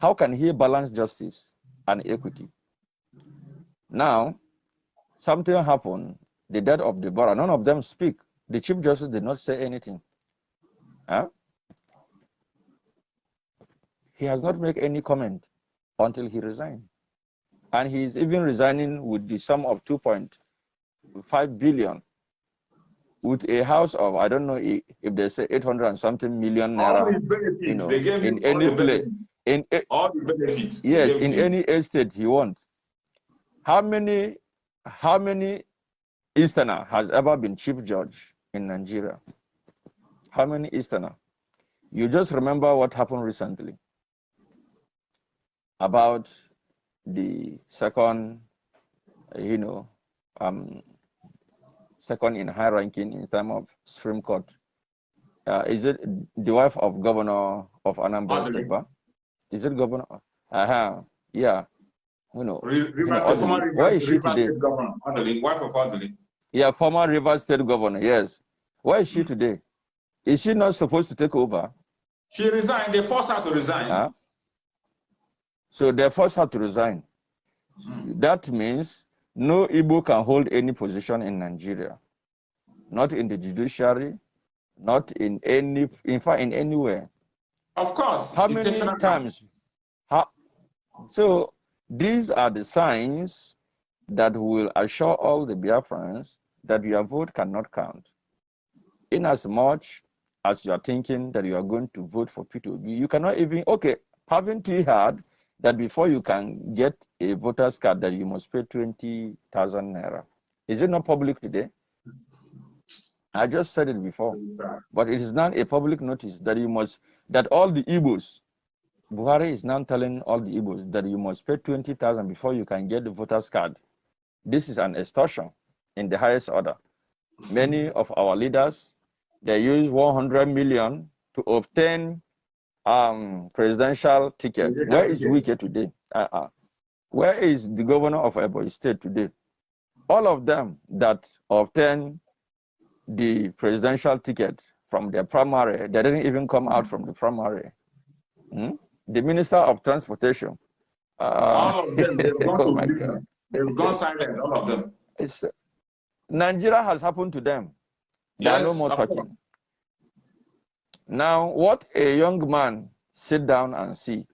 How can he balance justice and equity? Now, something happened, the death of Deborah, none of them speak. The Chief Justice did not say anything. Huh? He has not made any comment until he resigned. And he is even resigning with the sum of 2.5 billion, with a house of, I don't know if they say 800 and something million naira, you know, in any place. All the benefits. Yes, in any estate he wants. How many Easterner has ever been chief judge in Nigeria? How many Easterner? You just remember what happened recently about the second, you know, second in high ranking in terms of Supreme Court. Is it the wife of Governor of Anambra State? Is it Governor? Yeah. Where is she today? Wife of Adelie. Yeah, former Rivers State Governor, yes. Where is she today? Is she not supposed to take over? She resigned. They forced her to resign. So they forced her to resign. That means no Igbo can hold any position in Nigeria. Not in the judiciary, not in any, in fact, in anywhere. Of course. How many times? So these are the signs that will assure all the Biafrans that your vote cannot count. In as much as you are thinking that you are going to vote for P2B, you cannot even, okay, haven't you heard that before you can get a voter's card that you must pay 20,000 naira? Is it not public today? I just said it before, but it is not a public notice that you must, that all the Igbos, Buhari is now telling all the Igbos that you must pay 20,000 before you can get the voter's card. This is an extortion in the highest order. Many of our leaders, they use 100 million to obtain presidential ticket. Where is Wike today? Where is the governor of Ebonyi State today? All of them that obtain the presidential ticket from their primary, they didn't even come out from the primary. The Minister of Transportation. All of them, they've gone, oh my God. They've gone silent, all of them. Nigeria has happened to them. Yes, there are no more talking. Now, what a young man sit down and see,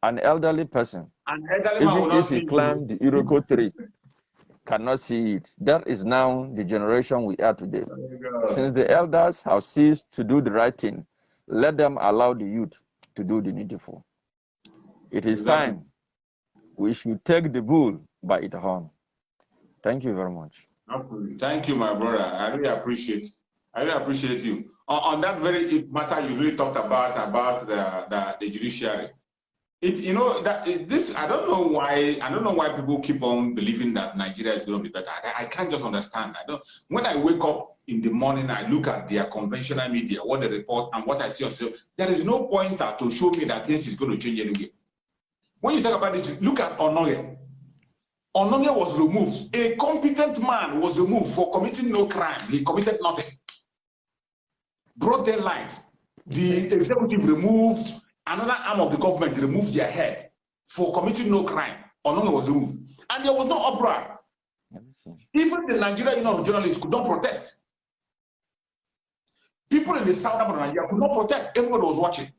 an elderly person, even if he climbed the Iroko tree, cannot see it. That is now the generation we are today. Since the elders have ceased to do the right thing, let them allow the youth to do the needful. It is time we should take the bull by its horn. Thank you very much. Thank you, my brother. I really appreciate you. On that very matter you really talked about the judiciary. You know that this, I don't know why people keep on believing that Nigeria is going to be better. I can't just understand. When I wake up in the morning, I look at their conventional media, what they report and what I see on social. There is no pointer to show me that this is going to change anyway. When you talk about this, look at Onoye. Onoye was removed. A competent man was removed for committing no crime. He committed nothing. Broad daylight. The executive removed, another arm of the government removed their head for committing no crime. Onoye was removed. And there was no uproar. Even the Nigerian Union of Journalists could not protest. People in the southern part of Nigeria could not protest. Everybody was watching.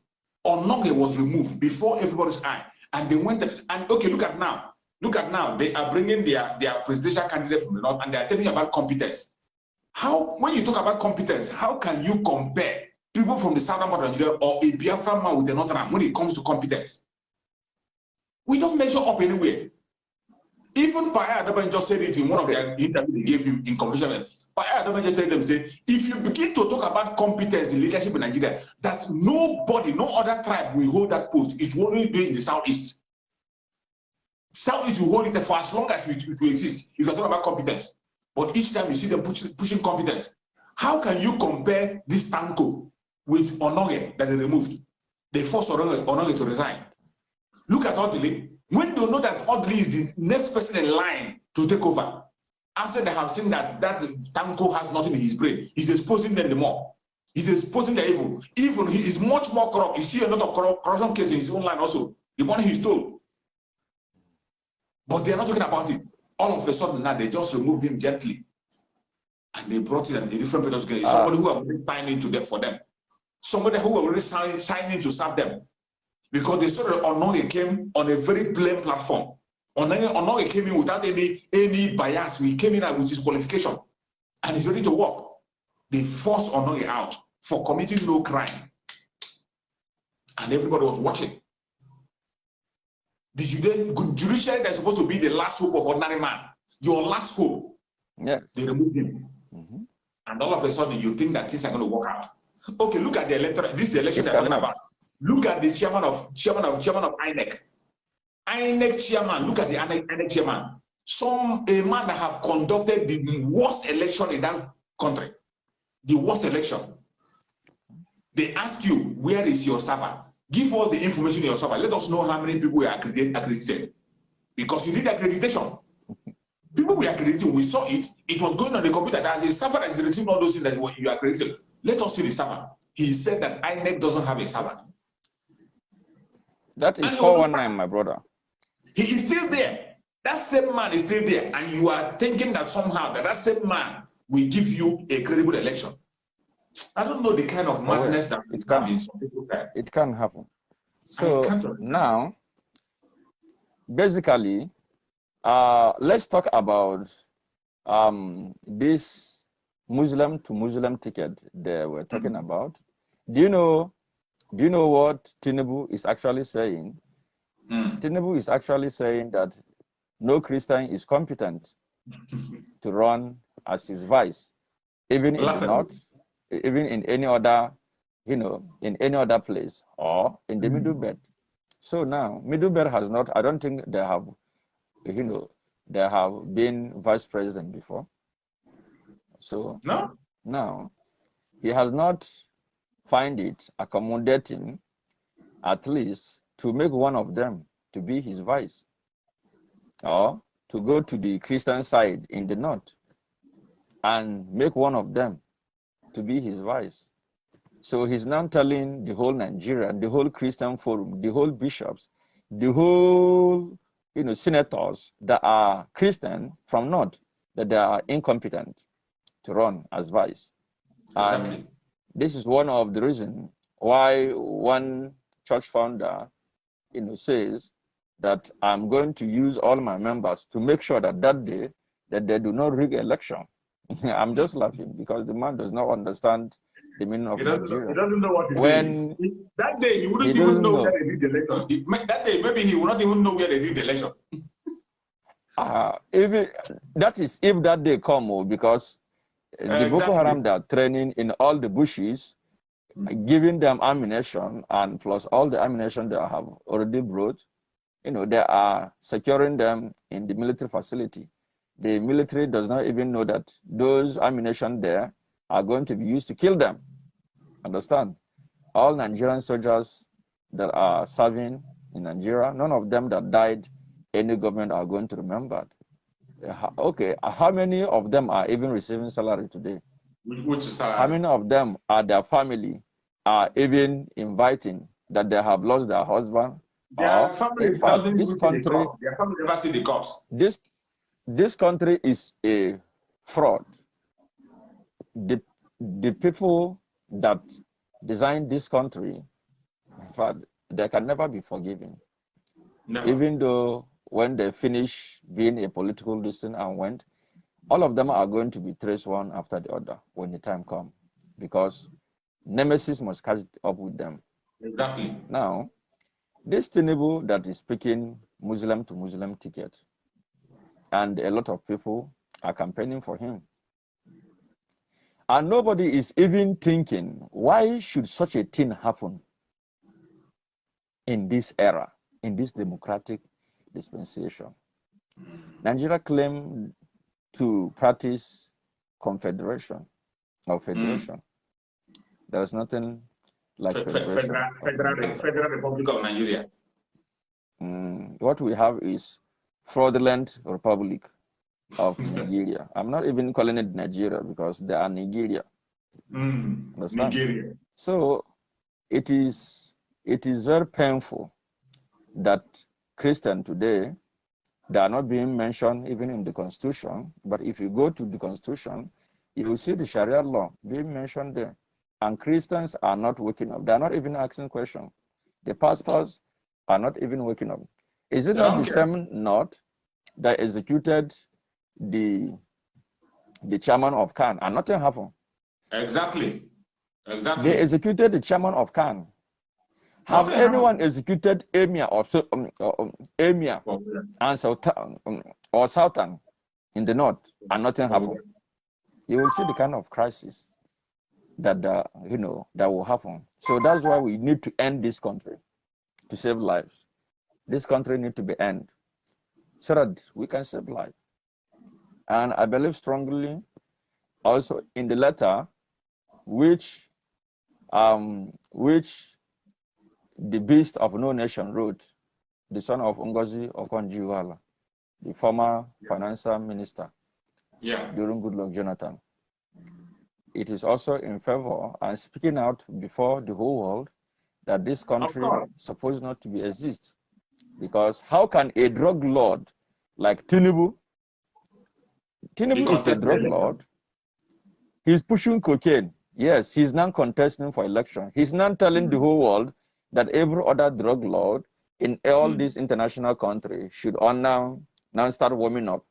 Onoye was removed before everybody's eye. And they went, and okay, look at now. Look at now. They are bringing their presidential candidate from the north, and they are telling you about competence. How, when you talk about competence, how can you compare people from the southern part of Nigeria or a Biafran man with the northern when it comes to competence? We don't measure up anywhere. Even Paya Adaban just said it in one of their interviews they gave him in convention. Paya Adaban just told them, say, if you begin to talk about competence in leadership in Nigeria, that nobody, no other tribe will hold that post. It will only be in the southeast. Southeast will hold it for as long as it will exist, if you're talking about competence. But each time you see them pushing competence, how can you compare this Tanko with Onoye that they removed? They forced Onoye to resign. Look at Odili. When they know that Odili is the next person in line to take over, after they have seen that Tanko has nothing in his brain, he's exposing them the more. He's exposing the evil. Even he is much more corrupt. You see a lot of corruption cases in his own line also. the money he stole. But they're not talking about it. All of a sudden now, they just removed him gently. And they brought in a different person. Somebody who have already signed into them for them. Somebody who already signed in to serve them. Because they saw that Onoge came on a very plain platform. Onoge came in without any bias. He came in with his qualification. And he's ready to work. They forced Onoge out for committing no crime. And everybody was watching. The judiciary that's supposed to be the last hope of ordinary man. Your last hope. Yes. They removed him. And all of a sudden, you think that things are going to work out. Okay, look at the electoral. This is the election they're talking about. Look at the chairman of INEC. INEC chairman. Look at the INEC chairman. A man that have conducted the worst election in that country. The worst election. They ask you, where is your server? Give us the information in your server. Let us know how many people were accredited. Because you did accreditation. People were accredited. We saw it. It was going on the computer. There's a server that is receiving all those things that you are accredited. Let us see the server. He said that INEC doesn't have a server. That is 419, my brother. He is still there. That same man is still there. And you are thinking that somehow that same man will give you a credible election. I don't know the kind of madness that it can. It can happen. So now, basically, let's talk about this Muslim to Muslim ticket they were talking about. Do you know what Tinubu is actually saying? Tinubu is actually saying that no Christian is competent to run as his vice, even in the north, even in any other, in any other place or in the middle belt. So now, middle belt has not, I don't think they have, they have been vice president before. So now, he has not find it accommodating, at least, to make one of them to be his vice, or to go to the Christian side in the north and make one of them to be his vice. So he's now telling the whole Nigeria, the whole Christian forum, the whole bishops, the whole senators that are Christian from north, that they are incompetent to run as vice. Exactly. And this is one of the reasons why one church founder, says that I'm going to use all my members to make sure that that day that they do not rig election. I'm just laughing because the man does not understand the meaning of Nigeria. He doesn't know what he's saying. That day he wouldn't even know where they did the election. That day maybe he would not even know where they did the election. If that day come, because the Boko Haram, they are training in all the bushes, giving them ammunition, and plus all the ammunition they have already brought, they are securing them in the military facility. The military does not even know that those ammunition there are going to be used to kill them. Understand? All Nigerian soldiers that are serving in Nigeria, none of them that died, any government are going to remember. Okay, how many of them are even receiving salary today? Which salary? How many of them are their family are even inviting that they have lost their husband? Their family doesn't this country, their family never see the cops. This country is a fraud. The people that designed this country, in fact, they can never be forgiven. Never. Even though when they finish being a political dissident and went, all of them are going to be traced one after the other when the time comes, because nemesis must catch up with them. Exactly. Now, this Tinubu that is speaking Muslim to Muslim ticket, and a lot of people are campaigning for him. And nobody is even thinking, why should such a thing happen in this era, in this democratic dispensation? Nigeria claimed to practice confederation or federation. There is nothing like federation. Federal Republic of Nigeria. What we have is fraudulent Republic of Nigeria. I'm not even calling it Nigeria because they are Nigeria. Understand? Nigeria. So it is very painful that Christian today, they are not being mentioned even in the Constitution. But if you go to the Constitution, you will see the Sharia law being mentioned there. And Christians are not waking up. They are not even asking questions. The pastors are not even waking up. Is it not the same North that executed the chairman of Khan and nothing happened? Exactly. They executed the chairman of Khan. Have anyone executed Emir or Emir and Sultan or Sultan in the North and nothing happened? You will see the kind of crisis that that will happen. So that's why we need to end this country to save lives. This country needs to be ended so that we can save life. And I believe strongly also in the letter which the beast of no nation wrote, the son of Ngozi Okonjo-Iweala, the former financial minister during Goodluck Jonathan. It is also in favor and speaking out before the whole world that this country is supposed not to be exist. Because how can a drug lord like Tinubu is a drug lord, he's pushing cocaine. Yes, he's now contesting for election. He's now telling the whole world that every other drug lord in all these international countries should all now start warming up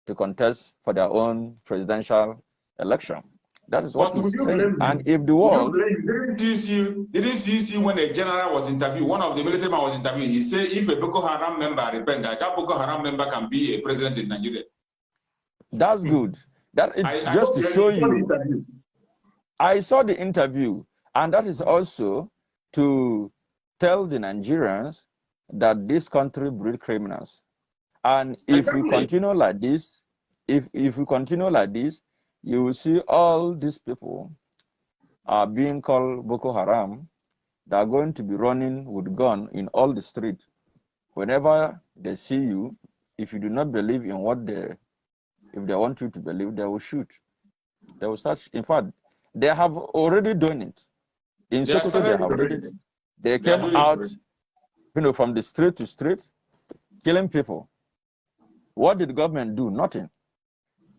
to contest for their own presidential election. That is what he's saying. And if the world... Didn't you see when a general was interviewed, one of the military men was interviewed, he said if a Boko Haram member repent, that Boko Haram member can be a president in Nigeria. That's good. That is just to show you. I saw the interview, and that is also to tell the Nigerians that this country breeds criminals. And if we continue like this, if we continue like this, you will see all these people are being called Boko Haram. They are going to be running with gun in all the streets. Whenever they see you, if you do not believe in what if they want you to believe, they will shoot. They will start. In fact, they have already done it. In Sokoto, they have done it. They came out, from the street to street, killing people. What did the government do? Nothing.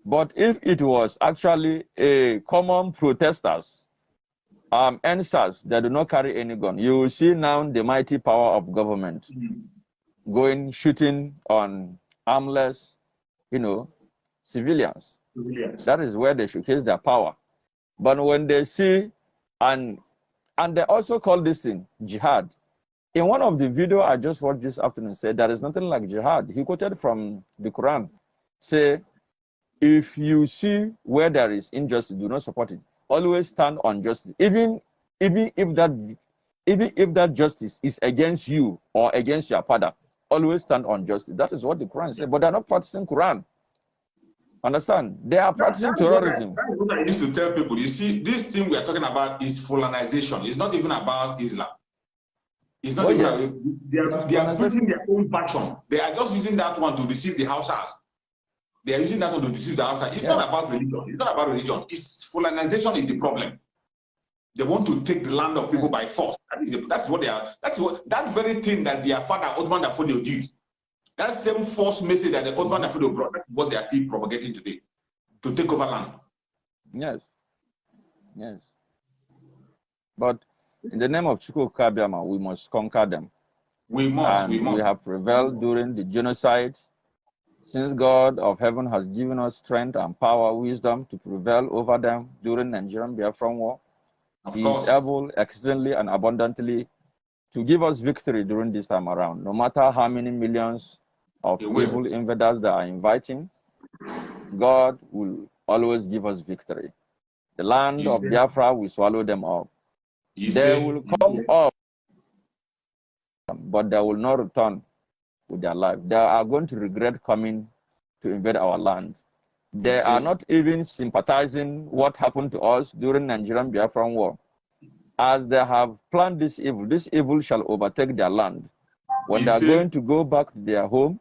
But if it was actually a common protesters, NSAS that do not carry any gun, you will see now the mighty power of government going shooting on armless, civilians. That is where they showcase their power. But when they see, and they also call this thing jihad. In one of the video I just watched this afternoon, said there is nothing like jihad. He quoted from the Quran, say, if you see where there is injustice, do not support it. Always stand on justice, even if that justice is against you or against your father. Always stand on justice. That is what the Quran said. But they are not practicing Quran. Understand? They are practicing terrorism. That's what I used to tell people. You see, this thing we are talking about is Fulanization. It's not even about Islam. It's not even about, they are putting their own version. They are just using that one to deceive the Hausas. They are using that one to deceive the Hausas. It's not about religion. It's not about religion. It's Fulanization is the problem. They want to take the land of people by force. That's what they are. That very thing that their father Ottoman Dafodio did. That same false message that the Ottoman Dafodio brought. That's what they are still propagating today to take over land. Yes. Yes. But in the name of Chukwu Kabiama, we must conquer them. We must. We have prevailed during the genocide. Since God of heaven has given us strength and power, wisdom to prevail over them during Nigerian Biafran war, He is able exceedingly and abundantly to give us victory during this time around. No matter how many millions of evil invaders that are inviting, God will always give us victory. The land of Biafra will swallow them up. They will come up, but they will not return with their life. They are going to regret coming to invade our land. They are not even sympathizing what happened to us during Nigerian Biafran war. As they have planned this evil shall overtake their land. When they are going to go back to their home,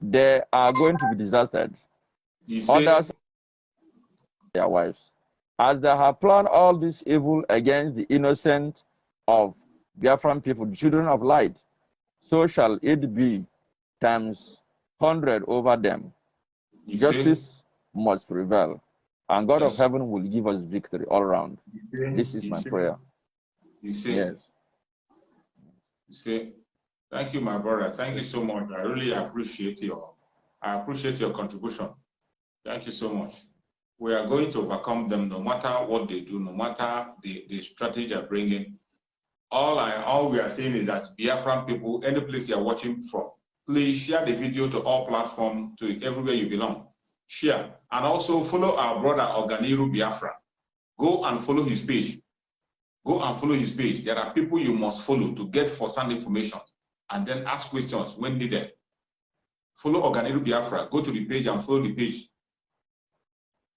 they are going to be disastered. Others, their wives. As they have planned all this evil against the innocent of Biafran people, the children of light. so shall it be times 100 over them. Justice must prevail, and God of heaven will give us victory all around. This is my prayer. Yes. You see, thank you, my brother. Thank you so much. I really appreciate your contribution. Thank you so much. We are going to overcome them no matter what they do, no matter the strategy they're bringing. All we are saying is that Biafran people, any place you are watching from, please share the video to all platforms, to everywhere you belong. Share. And also follow our brother Oganiru Biafra. Go and follow his page. Go and follow his page. There are people you must follow to get first-hand information and then ask questions when needed. Follow Oganiru Biafra. Go to the page and follow the page.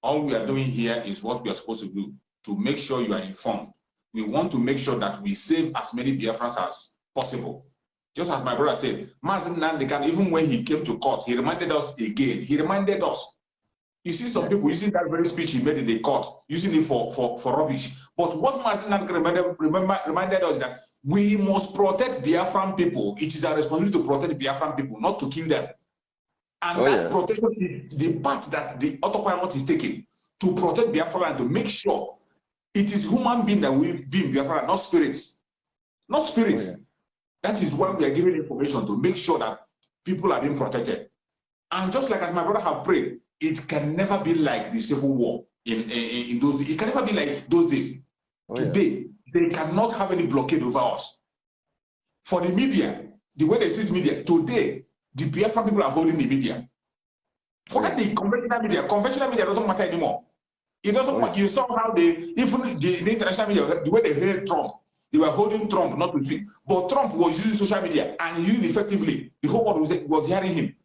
All we are doing here is what we are supposed to do, to make sure you are informed. We want to make sure that we save as many Biafrans as possible. Just as my brother said, Mazen Nandekan, even when he came to court, he reminded us again. He reminded us. You see some people using that very speech he made in the court, using it for rubbish. But what Mazen Nandekan reminded us that we must protect Biafran people. It is our responsibility to protect Biafran people, not to kill them. And that protection is the part that the autopilot is taking to protect Biafra and to make sure it is human being that will be in Biafra, not spirits. Not spirits. That is why we are giving information to make sure that people are being protected. And just like as my brother have prayed, it can never be like the Civil War in those days. It can never be like those days. Today, they cannot have any blockade over us. For the media, the way they see media, today, the Biafran people are holding the media. Forget the conventional media. Conventional media doesn't matter anymore. It doesn't matter. You saw how even the international media, the way they held Trump, they were holding Trump, not to speak. But Trump was using social media and he used it effectively. The whole world was hearing him.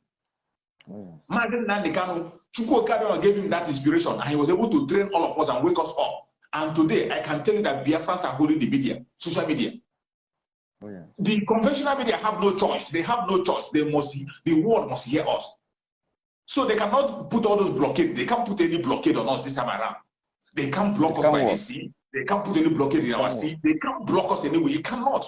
Imagine Nandekano, Chukwu gave him that inspiration and he was able to train all of us and wake us up. And today, I can tell you that Biafrans are holding the media, social media. The conventional media have no choice. They have no choice. The world must hear us. So they cannot put all those blockades. They can't put any blockade on us this time around. They can't block us by the sea. They can't put any blockade in our sea. They can't block us anyway. It cannot.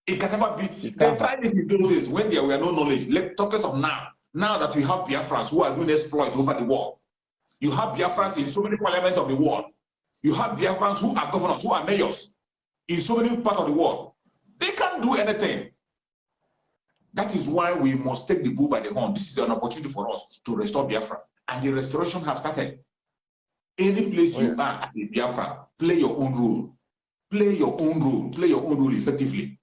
It can never be. They tried it in those days when there were no knowledge. Let's talk of now. Now that we have Biafrans who are doing exploit over the world. You have Biafrans in so many parliaments of the world. You have Biafrans who are governors, who are mayors in so many parts of the world. They can't do anything. That is why we must take the bull by the horn. This is an opportunity for us to restore Biafra. And the restoration has started. Any place you are at the Biafra, play your own role. Play your own role. Play your own role effectively.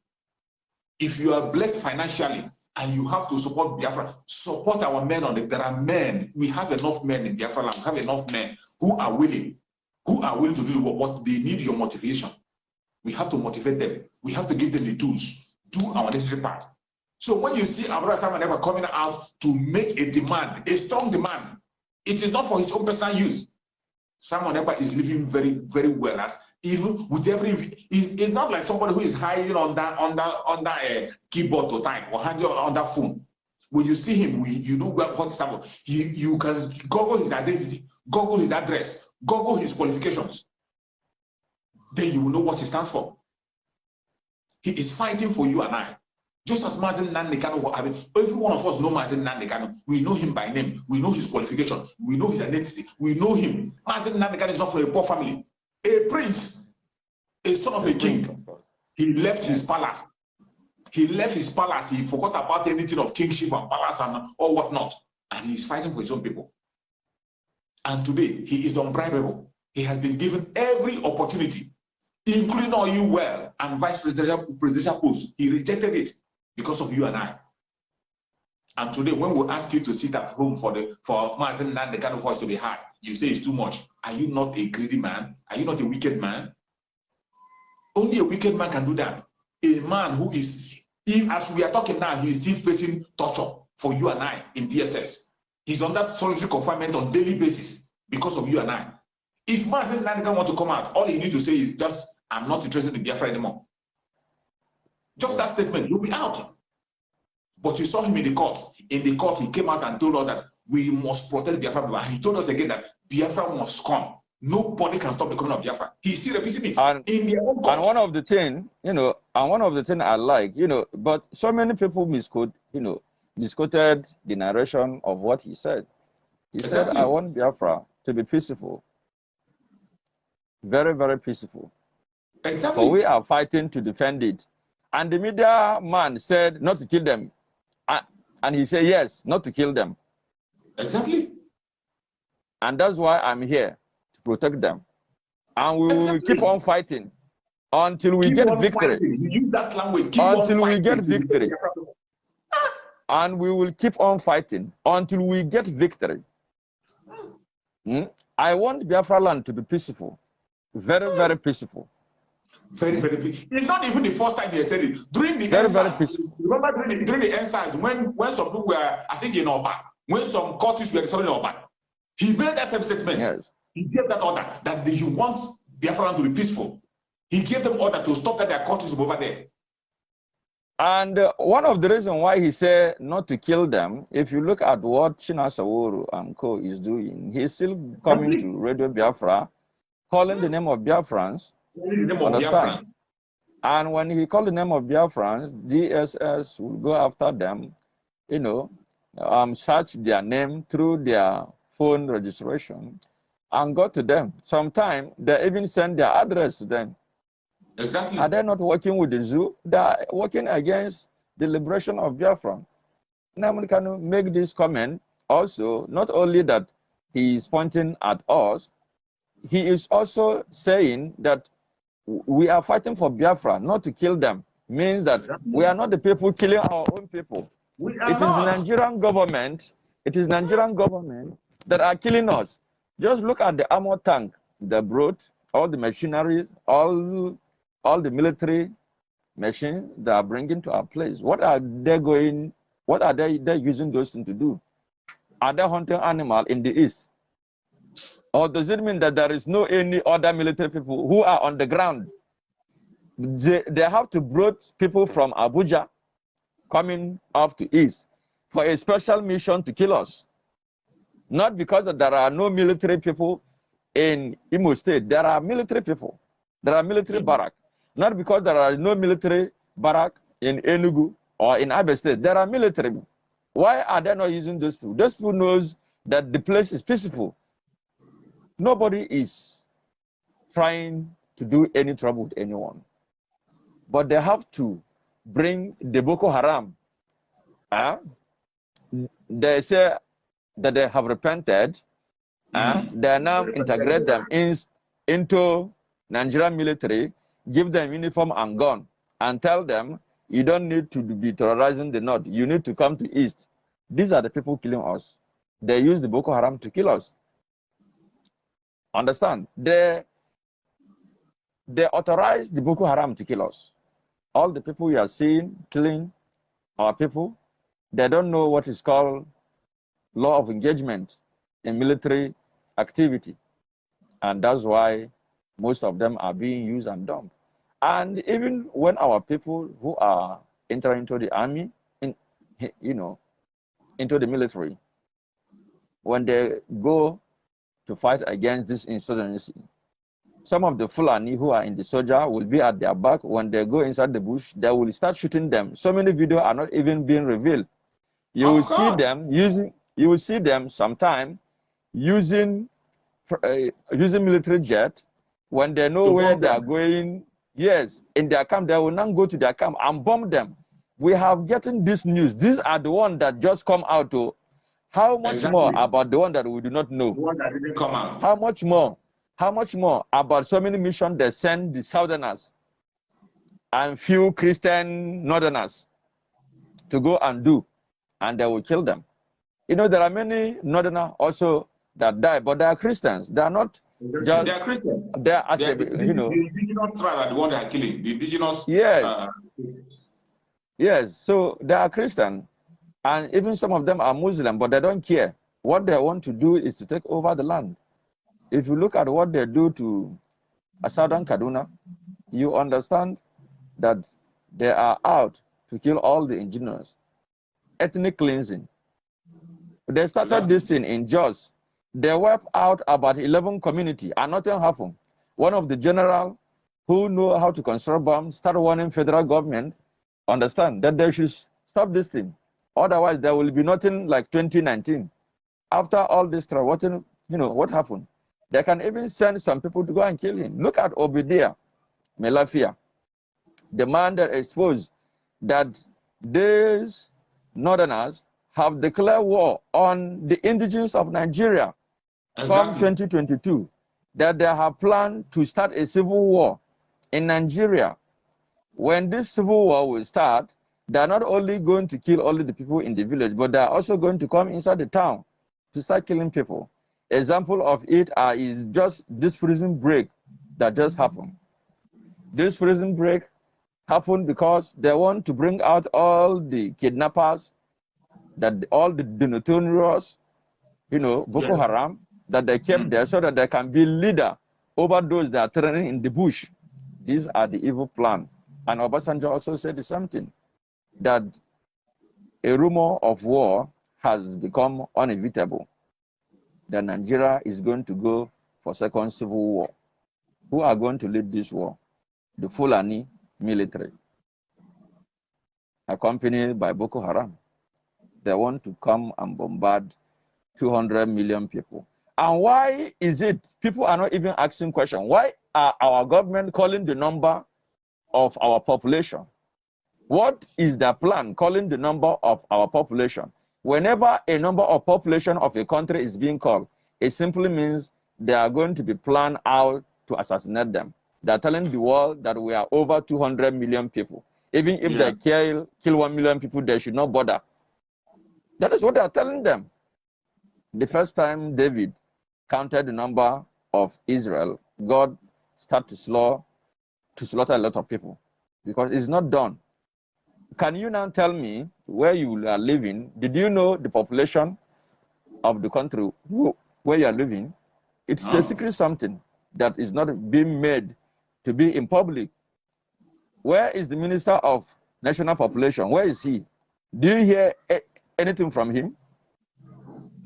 If you are blessed financially and you have to support Biafra, support our men on it. There are men. We have enough men in Biafra land. We have enough men who are willing to do the work. But they need your motivation. We have to motivate them. We have to give them the tools. Do our necessary part. So when you see our brother Simon ever coming out to make a demand, a strong demand, it is not for his own personal use. Simon Eber is living very, very well, as even with every. It's not like somebody who is hiding under a keyboard to type or hiding on that phone. When you see him, you know what is happening. You can Google his identity, Google his address, Google his qualifications. Then you will know what he stands for. He is fighting for you and I. Just as Mazen Nandekano, every one of us know Mazen Nandekano. We know him by name. We know his qualification. We know his identity. We know him. Mazen Nandekano is not from a poor family. A prince, a son of a king. He left his palace. He left his palace. He forgot about anything of kingship and palace and or whatnot. And he is fighting for his own people. And today, he is unbribable. He has been given every opportunity, including all you well and vice presidential posts. He rejected it because of you and I. And today, when we ask you to sit at home for Mazen Nandekano voice to be heard, you say it's too much. Are you not a greedy man? Are you not a wicked man? Only a wicked man can do that. A man who is, as we are talking now, he is still facing torture for you and I in DSS. He's on that solitary confinement on a daily basis because of you and I. If Mazen Nandekano want to come out, all he needs to say is just, I'm not interested in Biafra anymore. Just that statement, you'll be out. But you saw him in the court. In the court, he came out and told us that we must protect Biafra. And he told us again that Biafra must come. nobody can stop the coming of Biafra. He's still repeating it And in their own court. and one of the thing, I like, but so many people misquoted the narration of what he said. He said, I want Biafra to be peaceful. Very, very peaceful. Exactly. For we are fighting to defend it. And the media man said not to kill them. And he said, yes, not to kill them. Exactly. And that's why I'm here, to protect them. And we will keep on fighting until we get victory. You use that language. Until we get victory. And we will keep on fighting until we get victory. I want Biafra land to be peaceful. Very, very peaceful. Very, very peaceful. It's not even the first time he said it. During the very peaceful. Remember during the NSAS, when some people were, I think in Oba, when some cultists were disturbing Oba, he made that same statement. Yes. He gave that order that he wants Biafra land to be peaceful. He gave them order to stop that their cultists over there. And one of the reasons why he said not to kill them, if you look at what Chinasawuru and co is doing, he's still coming to Radio Biafra, calling the name of Biafrans. Understand? And when he called the name of Biafrans, DSS will go after them, search their name through their phone registration and go to them. Sometimes they even send their address to them. Exactly. Are they not working with the zoo? They are working against the liberation of Biafra. Now, we can make this comment also, not only that he is pointing at us, he is also saying that we are fighting for Biafra, not to kill them. Means that we are not the people killing our own people. It is the Nigerian government. It is Nigerian government that are killing us. Just look at the armor tank they brought, all the machinery, all the military machines they are bringing to our place. What are they using those things to do? Are they hunting animal in the east? Or does it mean that there is no any other military people who are on the ground? They have to bring people from Abuja coming up to east for a special mission to kill us. Not because there are no military people in Imo State. There are military people. There are military barracks. Not because there are no military barrack in Enugu or in Abia State. There are military. Why are they not using those people? Those people knows that the place is peaceful. Nobody is trying to do any trouble with anyone. But they have to bring the Boko Haram. They say that they have repented. They now integrate them into Nigerian military, give them uniform and gun, and tell them, you don't need to be terrorizing the north. You need to come to east. These are the people killing us. They use the Boko Haram to kill us. Understand? They authorize the Boko Haram to kill us. All the people we are seeing killing our people, they don't know what is called law of engagement in military activity. And that's why most of them are being used and dumped. And even when our people who are entering into the army, into the military, when they go to fight against this insurgency, some of the Fulani who are in the soldier will be at their back. When they go inside the bush, they will start shooting them. So many videos are not even being revealed. You will see them using. You will see them sometime using military jet when they know where they are going. Yes, in their camp, they will not go to their camp and bomb them. We have gotten this news. These are the ones that just come out. To how much more about the one that we do not know? The one that didn't come out. How much more? How much more about so many missions they send the Southerners and few Christian Northerners to go and do, and they will kill them. There are many Northerners also that die, but they are Christians. They are not just. They are Christians. They are, the indigenous tribe are the one that are killing. The indigenous. Yes. Yes. So they are Christian, and even some of them are Muslim, but they don't care. What they want to do is to take over the land. If you look at what they do to Southern Kaduna, you understand that they are out to kill all the indigenous. Ethnic cleansing. They started this thing in Jos. They wiped out about 11 communities and nothing happened. One of the general who know how to construct bombs started warning federal government, understand, that they should stop this thing. Otherwise, there will be nothing like 2019. After all this trouble, what happened? They can even send some people to go and kill him. Look at Obadiah Melafia, the man that exposed that these northerners have declared war on the indigenous of Nigeria from 2022, that they have planned to start a civil war in Nigeria. When this civil war will start, they are not only going to kill only the people in the village, but they are also going to come inside the town to start killing people. Example of it is just this prison break that just happened. This prison break happened because they want to bring out all the kidnappers, all the notorious, Boko Haram, that they kept there so that they can be leader over those that are training in the bush. These are the evil plan. And Obasanjo also said the same thing, that a rumor of war has become unevitable, that Nigeria is going to go for second civil war. Who are going to lead this war? The Fulani military, accompanied by Boko Haram. They want to come and bombard 200 million people. And why is it people are not even asking questions? Why are our government calling the number of our population? What is their plan calling the number of our population? Whenever a number of population of a country is being called, it simply means they are going to be planned out to assassinate them. They are telling the world that we are over 200 million people. Even if they kill 1 million people, they should not bother. That is what they are telling them. The first time David counted the number of Israel, God started to slaughter a lot of people because it's not done. Can you now tell me where you are living? Did you know the population of the country where you are living? It's a secret something that is not being made to be in public. Where is the Minister of National Population? Where is he? Do you hear anything from him?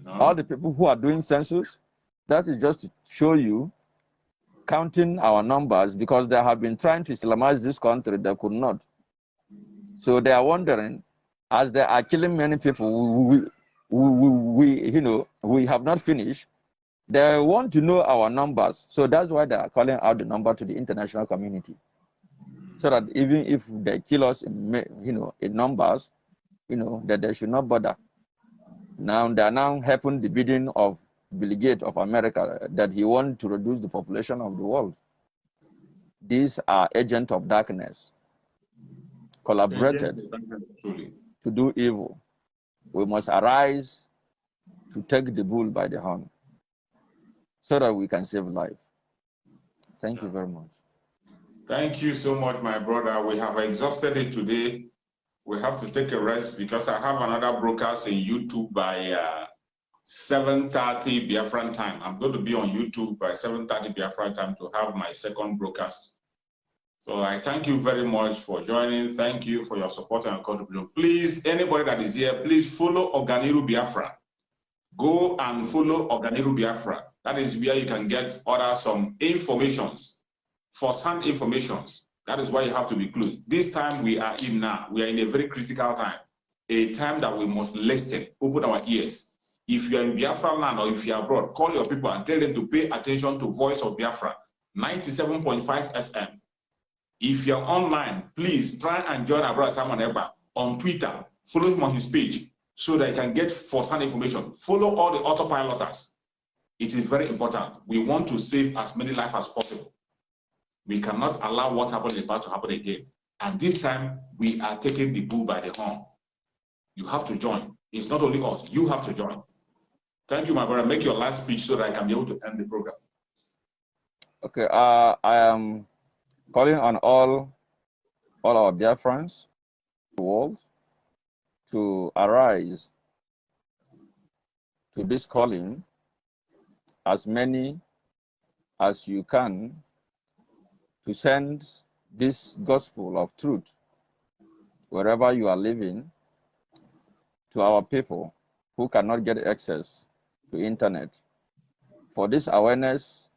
No. All the people who are doing census, that is just to show you counting our numbers, because they have been trying to Islamize this country, they could not. So they are wondering, as they are killing many people, we have not finished. They want to know our numbers. So that's why they are calling out the number to the international community. So that even if they kill us in numbers, that they should not bother. Now they are now helping the bidding of Bill Gates of America, that he wants to reduce the population of the world. These are agents of darkness, collaborated to do evil. We must arise to take the bull by the horn so that we can save life. Thank you very much. Thank you so much, my brother. We have exhausted it today. We have to take a rest because I have another broadcast in YouTube by 7:30 Biafran time. I'm going to be on YouTube by 7:30 Biafran time to have my second broadcast. So I thank you very much for joining. Thank you for your support and contribution. Please, anybody that is here, please follow Organiru Biafra. Go and follow Organiru Biafra. That is where you can get some informations, first-hand informations. That is why you have to be close. This time we are in now. We are in a very critical time, a time that we must listen, open our ears. If you are in Biafra land or if you are abroad, call your people and tell them to pay attention to Voice of Biafra, 97.5 FM. If you're online, please try and join our brother Simon Eba on Twitter. Follow him on his page so that you can get first-hand information. Follow all the autopiloters. It is very important. We want to save as many lives as possible. We cannot allow what happened in the past to happen again. And this time, we are taking the bull by the horn. You have to join. It's not only us. You have to join. Thank you, my brother. Make your last speech so that I can be able to end the program. Okay. I am calling on all our dear friends in the world to arise to this calling, as many as you can, to send this gospel of truth wherever you are living to our people who cannot get access to internet, For this awareness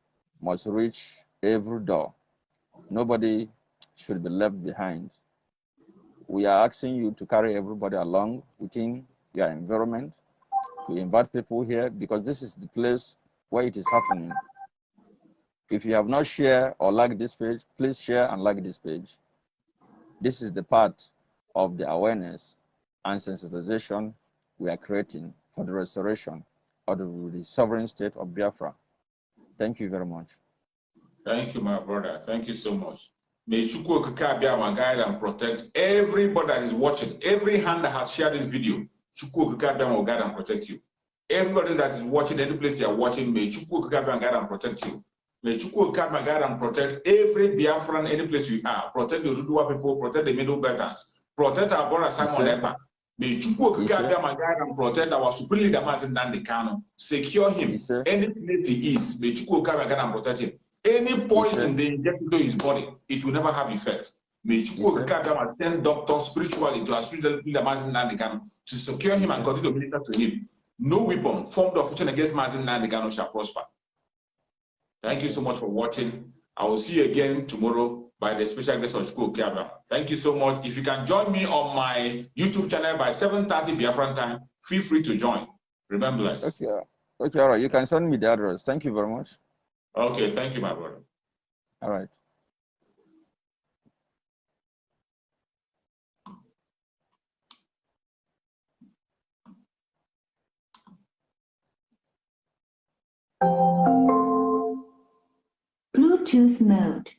must reach every door. Nobody should be left behind. We are asking you to carry everybody along within your environment, to invite people here, because this is the place where it is happening. If you have not shared or liked this page, please share and like this page. This is the part of the awareness and sensitization we are creating for the restoration of the sovereign state of Biafra. Thank you very much. Thank you, my brother. Thank you so much. May Chukwu Okike Abiama guide and protect everybody that is watching. Every hand that has shared this video, Chukwu Okike Abiama will guide and protect you. Everybody that is watching, any place you are watching, may Chukwu Okike Abiama guide and protect you. May Chukwu Okike Abiama guide and protect every Biafran, any place you are. Protect the Oduduwa people, protect the Middle Belters, protect our brother Simon Ekpa. May Chukwu Okike Abiama guide and protect our supreme leader Mazi Nnamdi Kanu. Secure him. Any place he is, may Chukwu Okike Abiama guide and protect him. Any poison they inject into his body, it will never have effects. May Chukwu Okike Abiama send doctors spiritually to our spiritual leader Mazi Nnamdi Kanu to secure him and continue to minister to him. No weapon formed of fortune against Mazi Nnamdi Kanu shall prosper. Thank you so much for watching. I will see you again tomorrow by the special grace of Chukwu Okike Abiama. Thank you so much. If you can join me on my YouTube channel by 7:30 Biafran time, feel free to join. Remember this. Okay, all right. You can send me the address. Thank you very much. Okay, thank you, my brother. All right. Bluetooth mode.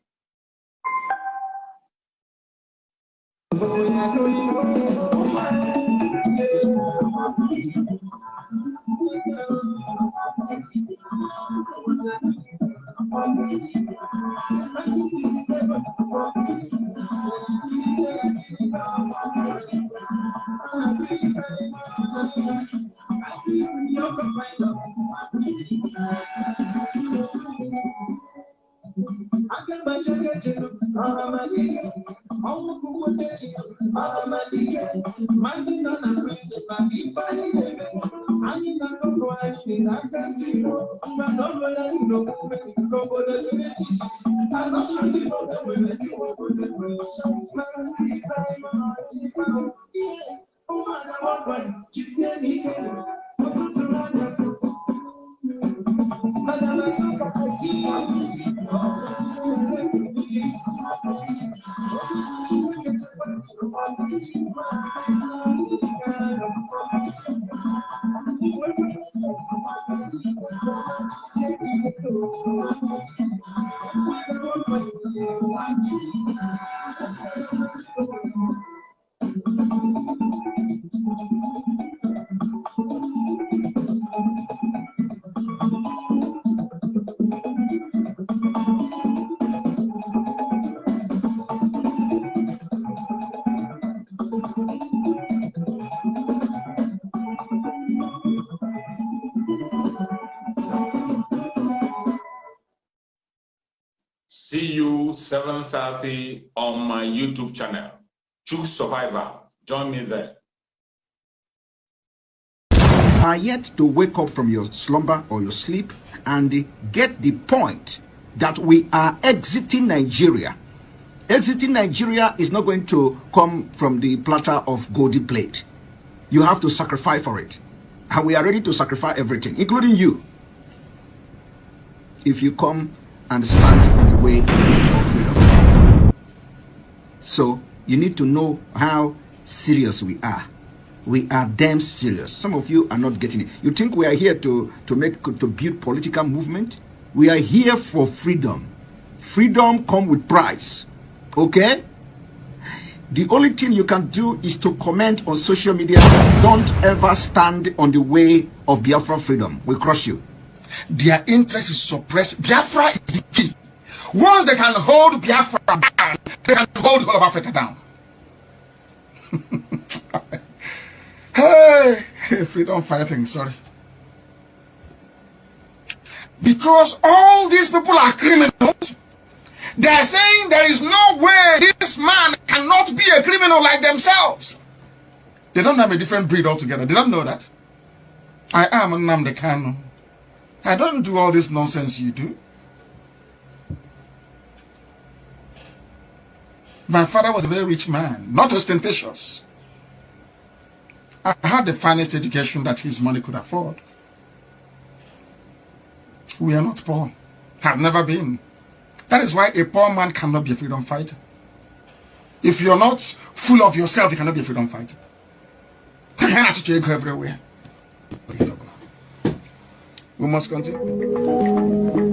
See you 7:30 on my YouTube channel. Choose Survivor. Join me there. Are yet to wake up from your slumber or your sleep and get the point that we are exiting Nigeria. Exiting Nigeria is not going to come from the platter of golden plate. You have to sacrifice for it. And we are ready to sacrifice everything, including you. If you come and stand in the way of freedom. So you need to know how serious we are. We are damn serious. Some of you are not getting it. You think we are here to build political movement? We are here for freedom. Freedom comes with price. Okay? The only thing you can do is to comment on social media. Don't ever stand on the way of Biafra freedom. We'll crush you. Their interest is suppressed. Biafra is the key. Once they can hold Biafra down, they can hold the whole of Africa down. Hey, freedom fighting, sorry. Because all these people are criminals, they are saying there is no way this man cannot be a criminal like themselves. They don't have a different breed altogether. They don't know that. I am Nnamdi Kanu. I don't do all this nonsense you do. My father was a very rich man, not ostentatious. I had the finest education that his money could afford. We are not poor. Have never been. That is why a poor man cannot be a freedom fighter. If you're not full of yourself, you cannot be a freedom fighter. You cannot go everywhere. We must continue.